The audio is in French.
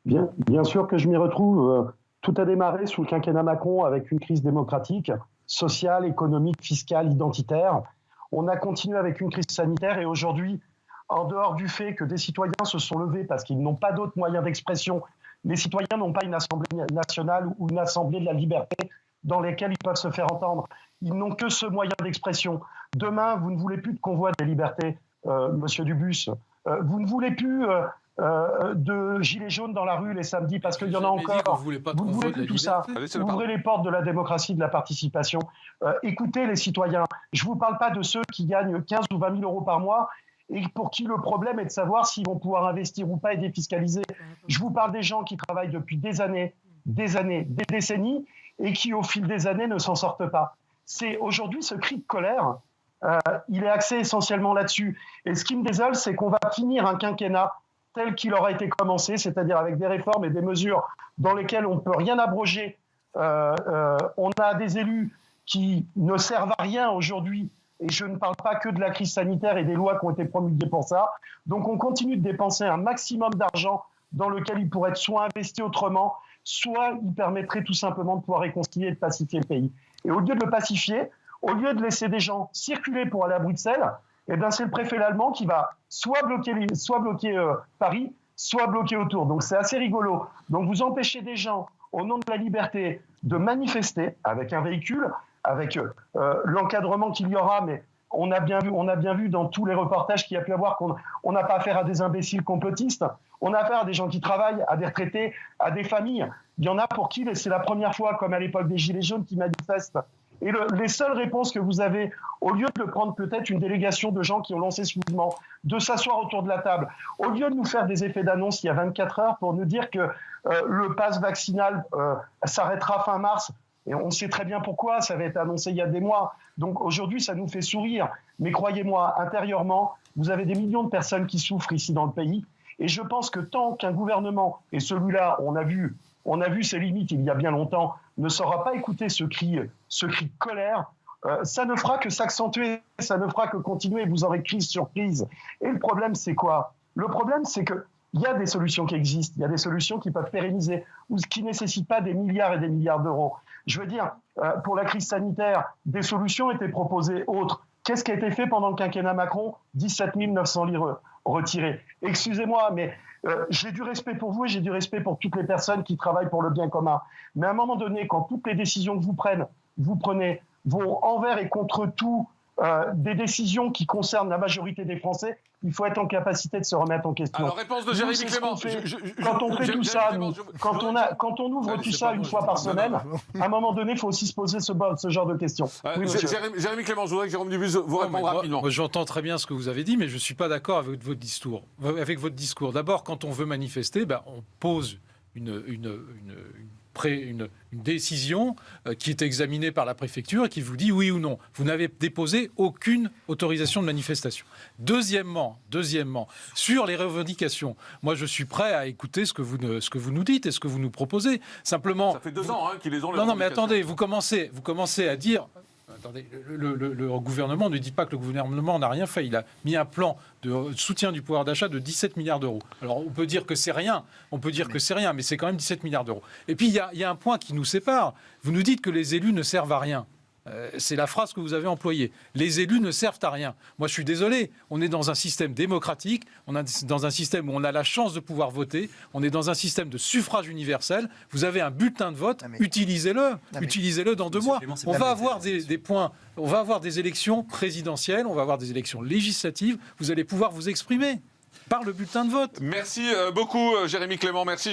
Bien sûr que je m'y retrouve. Tout a démarré sous le quinquennat Macron avec une crise démocratique, sociale, économique, fiscale, identitaire. On a continué avec une crise sanitaire et aujourd'hui, en dehors du fait que des citoyens se sont levés parce qu'ils n'ont pas d'autres moyens d'expression, les citoyens n'ont pas une assemblée nationale ou une assemblée de la liberté dans lesquelles ils peuvent se faire entendre. Ils n'ont que ce moyen d'expression. Demain, vous ne voulez plus de convoi des libertés, monsieur Dubus. Vous ne voulez plus de gilets jaunes dans la rue les samedis parce qu'il y en a encore. Vous ne voulez plus tout ça. Ouvrez les portes de la démocratie, de la participation. Écoutez les citoyens. Je ne vous parle pas de ceux qui gagnent 15 ou 20 000 euros par mois et pour qui le problème est de savoir s'ils vont pouvoir investir ou pas et défiscaliser. Je vous parle des gens qui travaillent depuis des années, des décennies et qui, au fil des années, ne s'en sortent pas. C'est aujourd'hui ce cri de colère. Il est axé essentiellement là-dessus. Et ce qui me désole, c'est qu'on va finir un quinquennat tel qu'il aura été commencé, c'est-à-dire avec des réformes et des mesures dans lesquelles on ne peut rien abroger. On a des élus qui ne servent à rien aujourd'hui, et je ne parle pas que de la crise sanitaire et des lois qui ont été promulguées pour ça. Donc on continue de dépenser un maximum d'argent dans lequel il pourrait être soit investi autrement, soit il permettrait tout simplement de pouvoir réconcilier et de pacifier le pays. Et au lieu de le pacifier, au lieu de laisser des gens circuler pour aller à Bruxelles, eh bien c'est le préfet allemand qui va soit bloquer Paris, soit bloquer autour. Donc c'est assez rigolo. Donc vous empêchez des gens, au nom de la liberté, de manifester avec un véhicule, avec l'encadrement qu'il y aura, mais on a bien vu dans tous les reportages qu'il y a pu y avoir qu'on n'a pas affaire à des imbéciles complotistes, on a affaire à des gens qui travaillent, à des retraités, à des familles. Il y en a pour qui c'est la première fois, comme à l'époque des Gilets jaunes, qui manifestent. Et les seules réponses que vous avez, au lieu de prendre peut-être une délégation de gens qui ont lancé ce mouvement, de s'asseoir autour de la table, au lieu de nous faire des effets d'annonce il y a 24 heures pour nous dire que le pass vaccinal s'arrêtera fin mars, et on sait très bien pourquoi, ça va être annoncé il y a des mois. Donc aujourd'hui, ça nous fait sourire. Mais croyez-moi, intérieurement, vous avez des millions de personnes qui souffrent ici dans le pays. Et je pense que tant qu'un gouvernement, et celui-là, on a vu ses limites il y a bien longtemps, ne saura pas écouter ce cri de colère, ça ne fera que s'accentuer, ça ne fera que continuer, vous aurez crise sur crise. Et le problème, c'est quoi ? Le problème, c'est qu'il y a des solutions qui existent, il y a des solutions qui peuvent pérenniser, ou qui ne nécessitent pas des milliards et des milliards d'euros. Je veux dire, pour la crise sanitaire, des solutions étaient proposées autres. Qu'est-ce qui a été fait pendant le quinquennat Macron ? 17 900 litres retirés. Excusez-moi, mais j'ai du respect pour vous et j'ai du respect pour toutes les personnes qui travaillent pour le bien commun. Mais à un moment donné, quand toutes les décisions que vous prenez vont envers et contre tout des décisions qui concernent la majorité des Français, il faut être en capacité de se remettre en question. Alors, réponse de Jérémy Clément. Quand on fait tout ça, quand on ouvre tout ça une fois par semaine, à un moment donné, il faut aussi se poser ce genre de questions. Oui, Jérémy Clément, je voudrais que Jérôme Dubus vous réponde rapidement. Moi, j'entends très bien ce que vous avez dit, mais je ne suis pas d'accord avec votre discours. D'abord, quand on veut manifester, on pose une décision qui est examinée par la préfecture et qui vous dit oui ou non. Vous n'avez déposé aucune autorisation de manifestation. Deuxièmement, sur les revendications, moi je suis prêt à écouter ce que vous nous dites et ce que vous nous proposez. Simplement, ça fait 2 ans qu'ils les ont. Non, mais attendez, vous commencez à dire. Attendez, le gouvernement ne dit pas que le gouvernement n'a rien fait. Il a mis un plan de soutien du pouvoir d'achat de 17 milliards d'euros. Alors, on peut dire que c'est rien, mais c'est quand même 17 milliards d'euros. Et puis, il y a un point qui nous sépare. Vous nous dites que les élus ne servent à rien. C'est la phrase que vous avez employée. Les élus ne servent à rien. Moi, je suis désolé. On est dans un système démocratique. On est dans un système où on a la chance de pouvoir voter. On est dans un système de suffrage universel. Vous avez un bulletin de vote. Utilisez-le. Utilisez-le dans 2 mois. On va avoir des points. On va avoir des élections présidentielles. On va avoir des élections législatives. Vous allez pouvoir vous exprimer par le bulletin de vote. Merci beaucoup, Jérémy Clément. Merci.